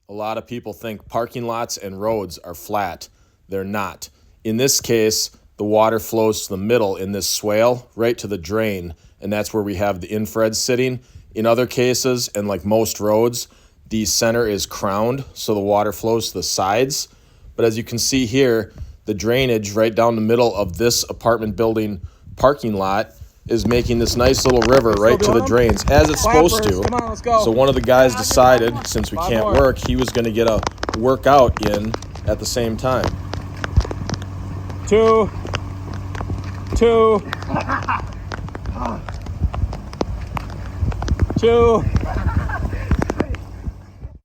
A lot of people think parking lots and roads are flat. They're not. In this case, the water flows to the middle in this swale, right to the drain, and that's where we have the infrared sitting. In other cases, and like most roads, the center is crowned, so the water flows to the sides. But as you can see here, the drainage right down the middle of this apartment building parking lot is making this nice little river right to the drains, as it's supposed to. Come on, let's go. So one of the guys decided, since we can't work, he was going to get a workout in at the same time. 2, 2, 2.